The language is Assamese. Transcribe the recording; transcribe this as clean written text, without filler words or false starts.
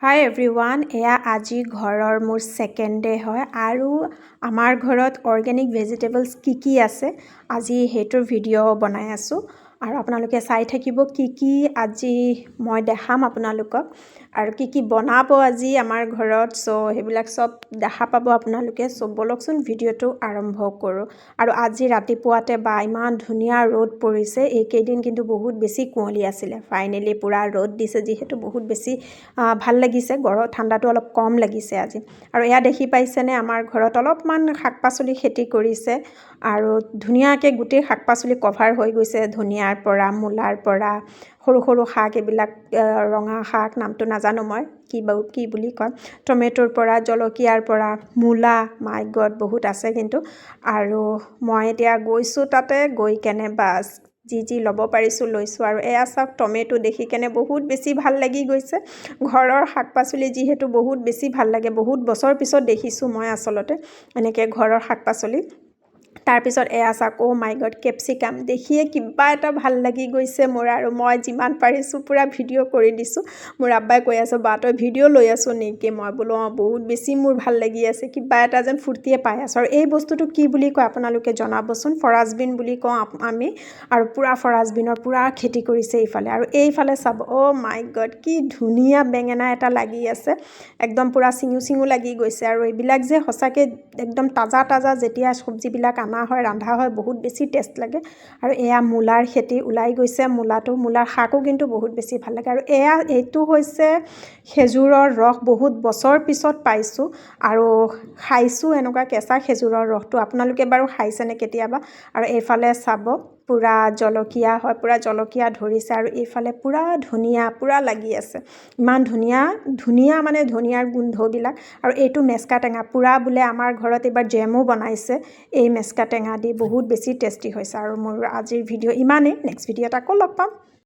হাই এভৰিৱান, এয়া আজি ঘৰৰ মোৰ ছেকেণ্ড ডে হয় আৰু আমাৰ ঘৰত অৰ্গেনিক ভেজিটেবলছ কি আছে আজি সেইটোৰ ভিডিঅ' বনাই আছোঁ আৰু আপোনালোকে চাই থাকিব কি আজি মই দেখাম আপোনালোকক আৰু কি বনাব আজি আমাৰ ঘৰত। চ' সেইবিলাক চব দেখা পাব আপোনালোকে। চ' বলকচোন ভিডিঅ'টো আৰম্ভ কৰোঁ। আৰু আজি ৰাতিপুৱাতে বা ইমান ধুনীয়া ৰ'দ পৰিছে। এইকেইদিন কিন্তু বহুত বেছি কুঁৱলী আছিলে, ফাইনেলি পূৰা ৰ'দ দিছে যিহেতু বহুত বেছি ভাল লাগিছে। ঠাণ্ডাটো অলপ কম লাগিছে আজি। আৰু এয়া দেখি পাইছেনে, আমাৰ ঘৰত অলপমান শাক পাচলি খেতি কৰিছে আৰু ধুনীয়াকৈ গোটেই শাক পাচলি কভাৰ হৈ গৈছে। ধনিয়াৰ পৰা, মূলাৰ পৰা, সৰু সৰু শাক, এইবিলাক ৰঙা শাক, নামটো নাজানো মই কি বুলি কয়, টমেটোৰ পৰা, জলকীয়াৰ পৰা, মূলা, মাই গড বহুত আছে কিন্তু। আৰু মই এতিয়া গৈছোঁ তাতে, গৈ কেনে বাছ যি ল'ব পাৰিছোঁ লৈছোঁ। আৰু এয়া চাওক, টমেটো দেখি কেনে বহুত বেছি ভাল লাগি গৈছে। ঘৰৰ শাক পাচলি যিহেতু বহুত বেছি ভাল লাগে, বহুত বছৰ পিছত দেখিছোঁ মই আচলতে এনেকৈ ঘৰৰ শাক পাচলি। তাৰপিছত এয়া চাওক, অ' মাই গড, কেপচিকাম দেখিয়ে কিবা এটা ভাল লাগি গৈছে মোৰ। আৰু মই যিমান পাৰিছোঁ পূৰা ভিডিঅ' কৰি দিছোঁ। মোৰ আব্বাই কৈ আছে, বা তই ভিডিঅ' লৈ আছোঁ নেকি? মই বোলো অঁ, বহুত বেছি মোৰ ভাল লাগি আছে, কিবা এটা যেন ফূৰ্তিয়ে পাই আছোঁ। আৰু এই বস্তুটো কি বুলি কয় আপোনালোকে জনাবচোন। ফৰাজবিন বুলি কওঁ আমি। আৰু পূৰা ফৰাজবিনৰ পূৰা খেতি কৰিছে এইফালে। আৰু এইফালে চাব, অ' মাই গড, কি ধুনীয়া বেঙেনা এটা লাগি আছে, একদম পূৰা চিঙো লাগি গৈছে। আৰু এইবিলাক যে সঁচাকৈ একদম তাজা যেতিয়া চব্জিবিলাক আনা হয়, ৰন্ধা হয়, বহুত বেছি টেষ্ট লাগে। আৰু এয়া মূলাৰ খেতি ওলাই গৈছে, মূলাৰ শাকো কিন্তু বহুত বেছি ভাল লাগে। আৰু এইটো হৈছে খেজুৰৰ ৰস, বহুত বছৰ পিছত পাইছোঁ আৰু খাইছোঁ এনেকুৱা কেঁচা খেজুৰৰ ৰসটো। আপোনালোকে বাৰু খাইছেনে কেতিয়াবা? আৰু এইফালে চাব, পূৰা জলকীয়া হয়, পূৰা জলকীয়া ধৰিছে। আৰু এইফালে পূৰা ধনিয়া পূৰা লাগি আছে, ইমান ধুনীয়া মানে ধনিয়াৰ গোন্ধবিলাক। আৰু এইটো মেচকা টেঙা পূৰা বোলে আমাৰ ঘৰত এইবাৰ জেমো বনাইছে এই মেচকা টেঙা দি, বহুত বেছি টেষ্টি হৈছে। আৰু মোৰ আজিৰ ভিডিঅ' ইমানেই, নেক্সট ভিডিঅ'ত আকৌ লগ পাম।